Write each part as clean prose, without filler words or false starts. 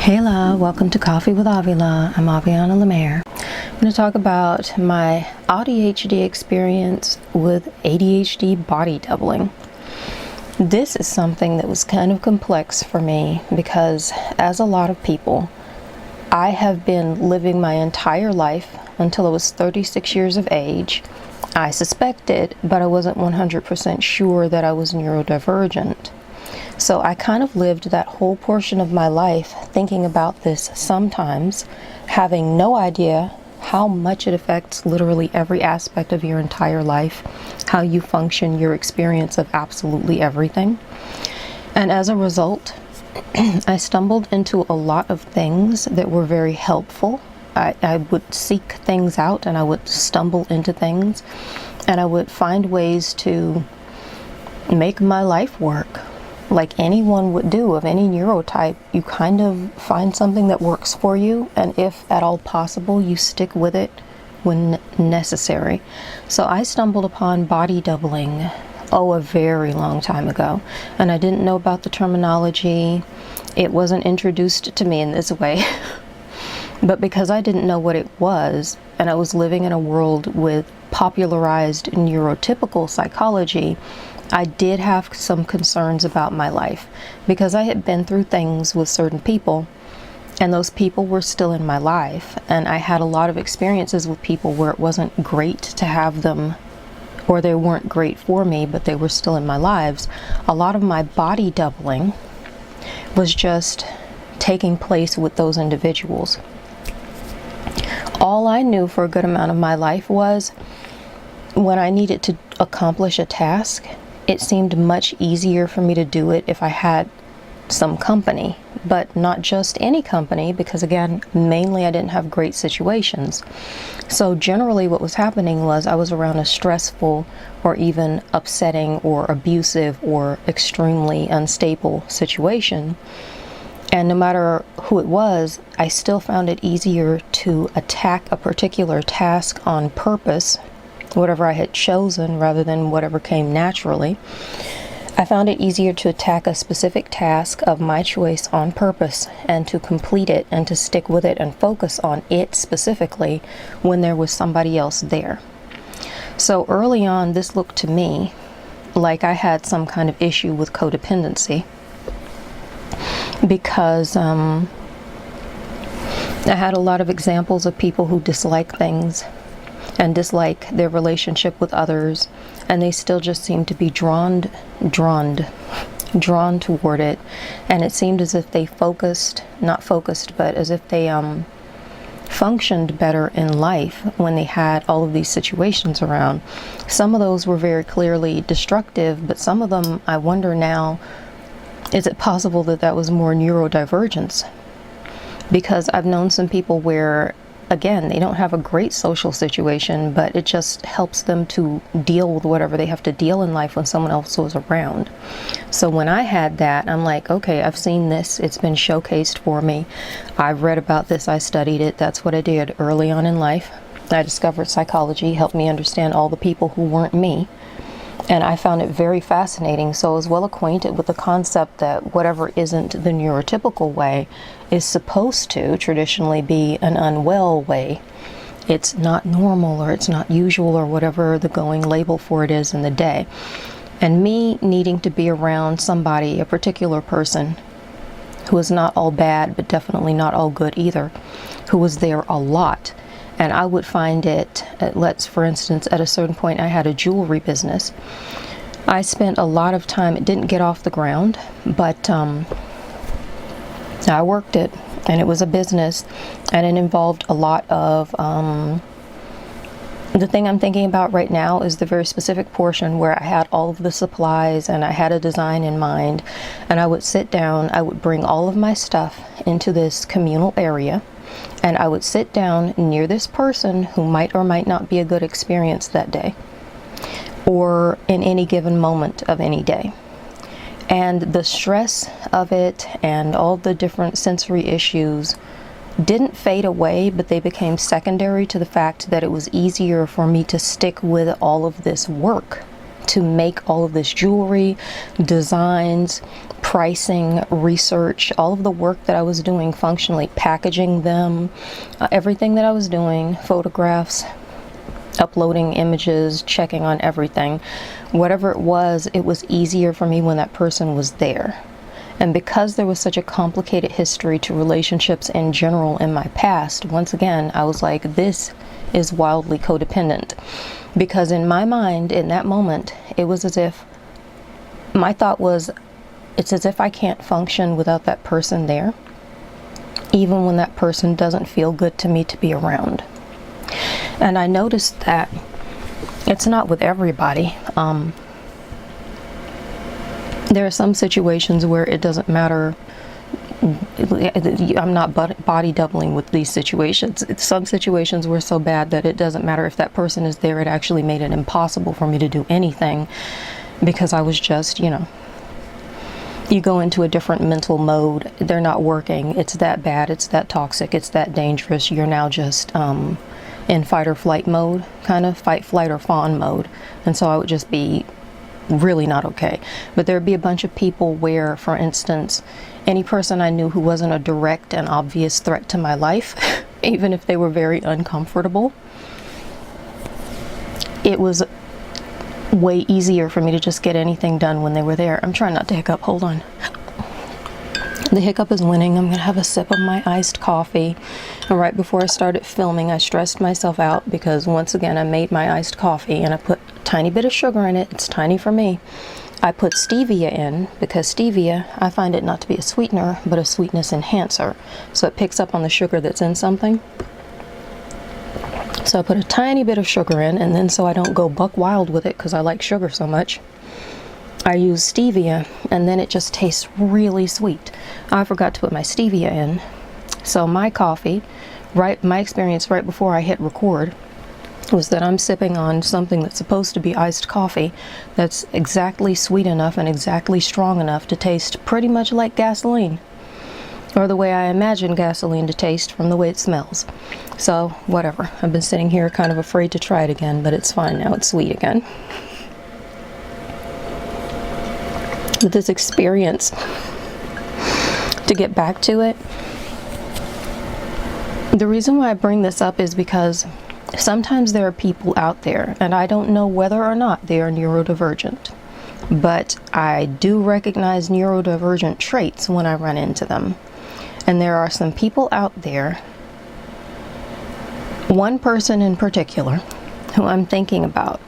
Hey la, welcome to Coffee with Avila. I'm Aviana Lemaire. I'm going to talk about my ADHD experience with ADHD body doubling. This is something that was kind of complex for me because, as a lot of people, I have been living my entire life until I was 36 years of age. I suspected, but I wasn't 100% sure that I was neurodivergent. So I kind of lived that whole portion of my life thinking about this sometimes, having no idea how much it affects literally every aspect of your entire life, how you function, your experience of absolutely everything. And as a result, I stumbled into a lot of things that were very helpful. I would seek things out and I would stumble into things and I would find ways to make my life work. Like anyone would do of any neurotype, you kind of find something that works for you, and if at all possible, you stick with it when necessary. So I stumbled upon body doubling, a very long time ago, and I didn't know about the terminology. It wasn't introduced to me in this way. But because I didn't know what it was, and I was living in a world with popularized neurotypical psychology, I did have some concerns about my life because I had been through things with certain people and those people were still in my life, and I had a lot of experiences with people where it wasn't great to have them, or they weren't great for me, but they were still in my lives. A lot of my body doubling was just taking place with those individuals. All I knew for a good amount of my life was when I needed to accomplish a task, it seemed much easier for me to do it if I had some company, but not just any company, because again, mainly I didn't have great situations. So generally what was happening was I was around a stressful or even upsetting or abusive or extremely unstable situation. And no matter who it was, I still found it easier to attack a particular task on purpose, whatever I had chosen rather than whatever came naturally. I found it easier to attack a specific task of my choice on purpose and to complete it and to stick with it and focus on it specifically when there was somebody else there. So early on, this looked to me like I had some kind of issue with codependency because I had a lot of examples of people who dislike things and dislike their relationship with others, and they still just seemed to be drawn toward it, and it seemed as if they not focused, but as if they functioned better in life when they had all of these situations around. Some of those were very clearly destructive, but some of them, I wonder now, is it possible that that was more neurodivergence? Because I've known some people where, again, they don't have a great social situation, but it just helps them to deal with whatever they have to deal in life when someone else was around. So when I had that, I'm like, okay, I've seen this. It's been showcased for me. I've read about this. I studied it. That's what I did early on in life. I discovered psychology, helped me understand all the people who weren't me. And I found it very fascinating. So I was well acquainted with the concept that whatever isn't the neurotypical way is supposed to traditionally be an unwell way. It's not normal, or it's not usual, or whatever the going label for it is in the day. And me needing to be around somebody, a particular person, who is not all bad, but definitely not all good either, who was there a lot. And I would find it, for instance, at a certain point I had a jewelry business. I spent a lot of time, it didn't get off the ground, but I worked it, and it was a business, and it involved a lot of, the thing I'm thinking about right now is the very specific portion where I had all of the supplies and I had a design in mind, and I would sit down, I would bring all of my stuff into this communal area, and I would sit down near this person who might or might not be a good experience that day, or in any given moment of any day. And the stress of it and all the different sensory issues didn't fade away, but they became secondary to the fact that it was easier for me to stick with all of this work, to make all of this jewelry, designs, pricing, research, all of the work that I was doing functionally, packaging them, everything that I was doing, photographs, uploading images, checking on everything, whatever it was easier for me when that person was there. And because there was such a complicated history to relationships in general in my past, once again, I was like, this is wildly codependent. Because in my mind, in that moment, it was as if, my thought was, it's as if I can't function without that person there, even when that person doesn't feel good to me to be around. And I noticed that it's not with everybody. There are some situations where it doesn't matter. I'm not body doubling with these situations. Some situations were so bad that it doesn't matter if that person is there. It actually made it impossible for me to do anything, because I was just, you go into a different mental mode. They're not working. It's that bad. It's that toxic. It's that dangerous. You're now just in fight or flight mode, kind of fight, flight, or fawn mode. And so I would just be really not okay. But there'd be a bunch of people where, for instance, any person I knew who wasn't a direct and obvious threat to my life, even if they were very uncomfortable, it was way easier for me to just get anything done when they were there. I'm trying not to hiccup. Hold on. The hiccup is winning. I'm gonna have a sip of my iced coffee. And right before I started filming, I stressed myself out because, once again, I made my iced coffee and I put a tiny bit of sugar in it. It's tiny for me. I put stevia in because stevia, I find it not to be a sweetener, but a sweetness enhancer. So it picks up on the sugar that's in something. So I put a tiny bit of sugar in, and then so I don't go buck wild with it because I like sugar so much, I use stevia, and then it just tastes really sweet. I forgot to put my stevia in. So my coffee, my experience right before I hit record was that I'm sipping on something that's supposed to be iced coffee that's exactly sweet enough and exactly strong enough to taste pretty much like gasoline, or the way I imagine gasoline to taste from the way it smells. So whatever, I've been sitting here kind of afraid to try it again, but it's fine now, it's sweet again. With this experience, to get back to it, the reason why I bring this up is because sometimes there are people out there, and I don't know whether or not they are neurodivergent, but I do recognize neurodivergent traits when I run into them. And there are some people out there, one person in particular, who I'm thinking about,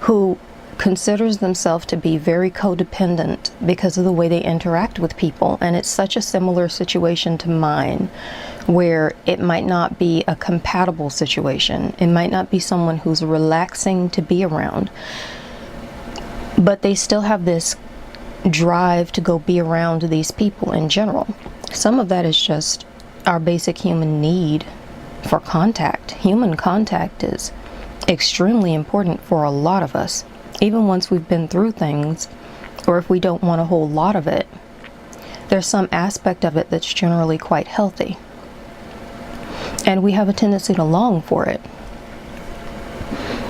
who considers themselves to be very codependent because of the way they interact with people. And it's such a similar situation to mine, where it might not be a compatible situation. It might not be someone who's relaxing to be around, but they still have this drive to go be around these people in general. Some of that is just our basic human need for contact. Human contact is extremely important for a lot of us. Even once we've been through things, or if we don't want a whole lot of it, there's some aspect of it that's generally quite healthy. And we have a tendency to long for it.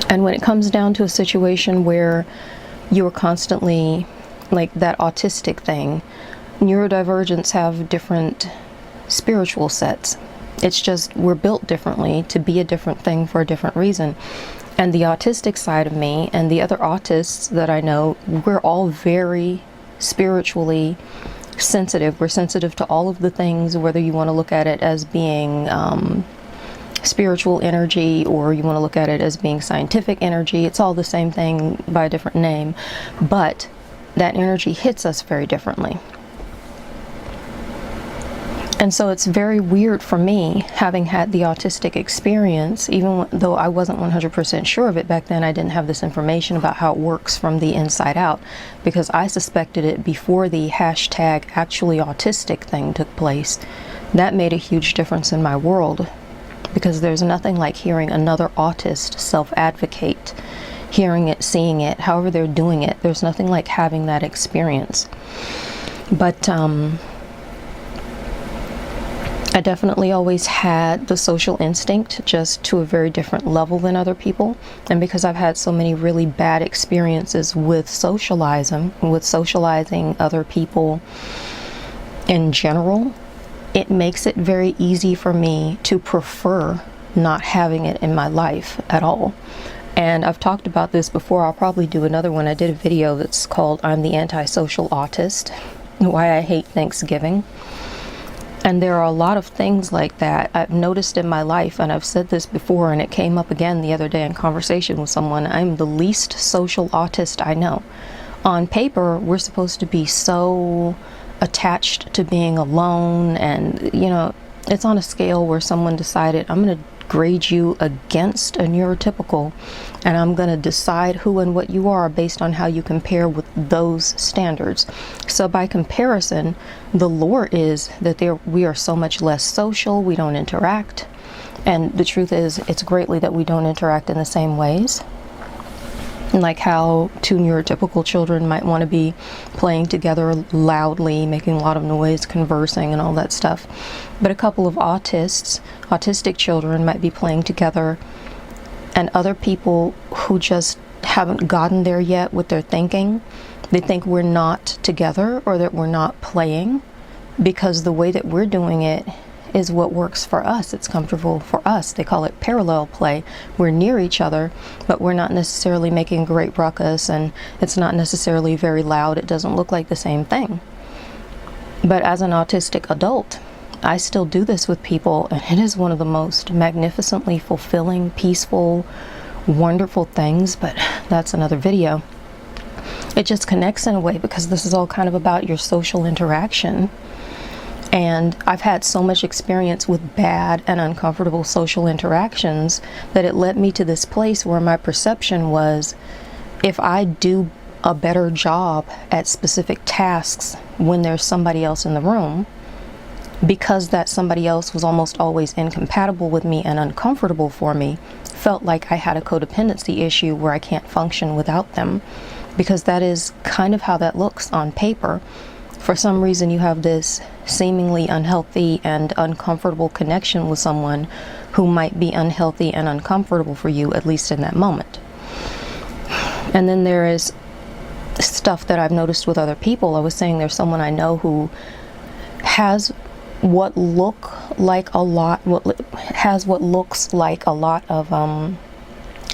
And when it comes down to a situation where you're constantly, like that autistic thing, neurodivergents have different spiritual sets. It's just we're built differently to be a different thing for a different reason. And the autistic side of me and the other autists that I know, we're all very spiritually sensitive. We're sensitive to all of the things, whether you want to look at it as being spiritual energy or you want to look at it as being scientific energy. It's all the same thing by a different name, but that energy hits us very differently. And so it's very weird for me, having had the autistic experience, even though I wasn't 100% sure of it back then. I didn't have this information about how it works from the inside out, because I suspected it before the hashtag actually autistic thing took place. That made a huge difference in my world, because there's nothing like hearing another autist self-advocate, hearing it, seeing it, however they're doing it. There's nothing like having that experience. But I definitely always had the social instinct, just to a very different level than other people. And because I've had so many really bad experiences with socializing other people in general, it makes it very easy for me to prefer not having it in my life at all. And I've talked about this before. I'll probably do another one. I did a video that's called "I'm the Antisocial Autist: Why I Hate Thanksgiving." And there are a lot of things like that I've noticed in my life, and I've said this before, and it came up again the other day in conversation with someone. I'm the least social autist I know. On paper, we're supposed to be so attached to being alone, and it's on a scale where someone decided, I'm going to grade you against a neurotypical, and I'm going to decide who and what you are based on how you compare with those standards. So by comparison, the lore is that we are so much less social, we don't interact, and the truth is, it's greatly that we don't interact in the same ways. Like how two neurotypical children might want to be playing together loudly, making a lot of noise, conversing, and all that stuff. But a couple of autistic children might be playing together, and other people who just haven't gotten there yet with their thinking, they think we're not together or that we're not playing because the way that we're doing it is what works for us. It's comfortable for us. They call it parallel play. We're near each other, but we're not necessarily making great ruckus, and it's not necessarily very loud. It doesn't look like the same thing. But as an autistic adult, I still do this with people, and it is one of the most magnificently fulfilling, peaceful, wonderful things, but that's another video. It just connects in a way because this is all kind of about your social interaction. And I've had so much experience with bad and uncomfortable social interactions that it led me to this place where my perception was, if I do a better job at specific tasks when there's somebody else in the room, because that somebody else was almost always incompatible with me and uncomfortable for me, felt like I had a codependency issue where I can't function without them, because that is kind of how that looks on paper. For some reason, you have this seemingly unhealthy and uncomfortable connection with someone who might be unhealthy and uncomfortable for you, at least in that moment. And then there is stuff that I've noticed with other people. I was saying there's someone I know who has what looks like a lot of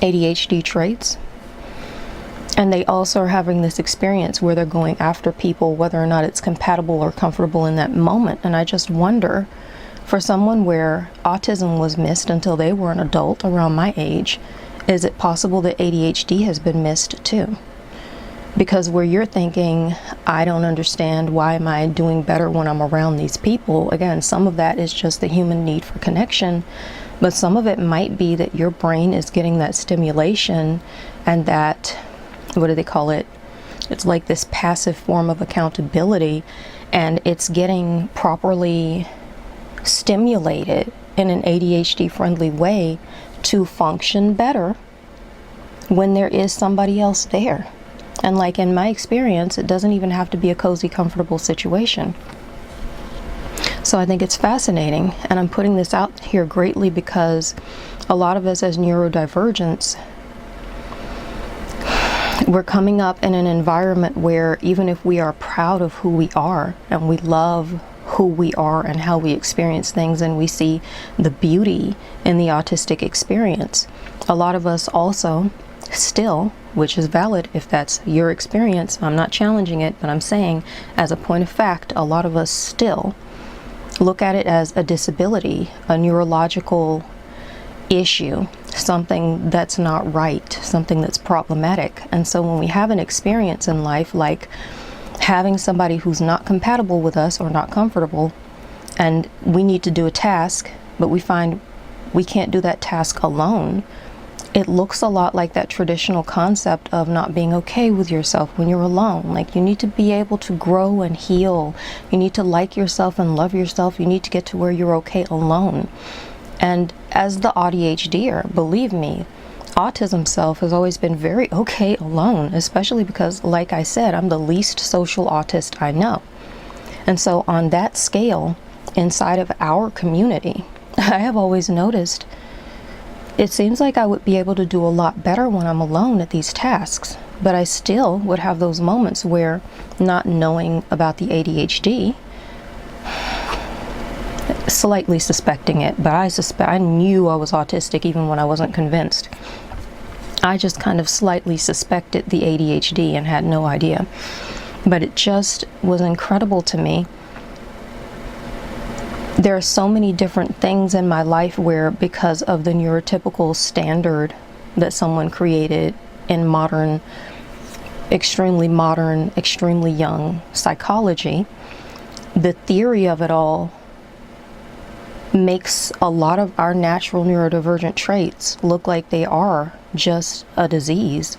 ADHD traits. And they also are having this experience where they're going after people, whether or not it's compatible or comfortable in that moment. And I just wonder, for someone where autism was missed until they were an adult around my age, is it possible that ADHD has been missed too? Because where you're thinking, I don't understand, why am I doing better when I'm around these people? Again, some of that is just the human need for connection, but some of it might be that your brain is getting that stimulation and that, what do they call it? It's like this passive form of accountability, and it's getting properly stimulated in an ADHD friendly way to function better when there is somebody else there. And like in my experience, it doesn't even have to be a cozy, comfortable situation. So I think it's fascinating, and I'm putting this out here greatly because a lot of us as neurodivergents, we're coming up in an environment where even if we are proud of who we are and we love who we are and how we experience things, and we see the beauty in the autistic experience, a lot of us also still, which is valid if that's your experience, I'm not challenging it, but I'm saying as a point of fact, a lot of us still look at it as a disability, a neurological issue, something that's not right, something that's problematic. And so when we have an experience in life like having somebody who's not compatible with us or not comfortable, and we need to do a task, but we find we can't do that task alone, it looks a lot like that traditional concept of not being okay with yourself when you're alone. Like, you need to be able to grow and heal. You need to like yourself and love yourself. You need to get to where you're okay alone. And as the ADHDer, believe me, autism self has always been very okay alone, especially because, like I said, I'm the least social autist I know. And so on that scale, inside of our community. I have always noticed it seems like I would be able to do a lot better when I'm alone at these tasks, but I still would have those moments where, not knowing about the ADHD, slightly suspecting it, but I knew I was autistic even when I wasn't convinced. I just kind of slightly suspected the ADHD and had no idea. But it just was incredible to me. There are so many different things in my life where, because of the neurotypical standard that someone created in extremely young psychology, the theory of it all makes a lot of our natural neurodivergent traits look like they are just a disease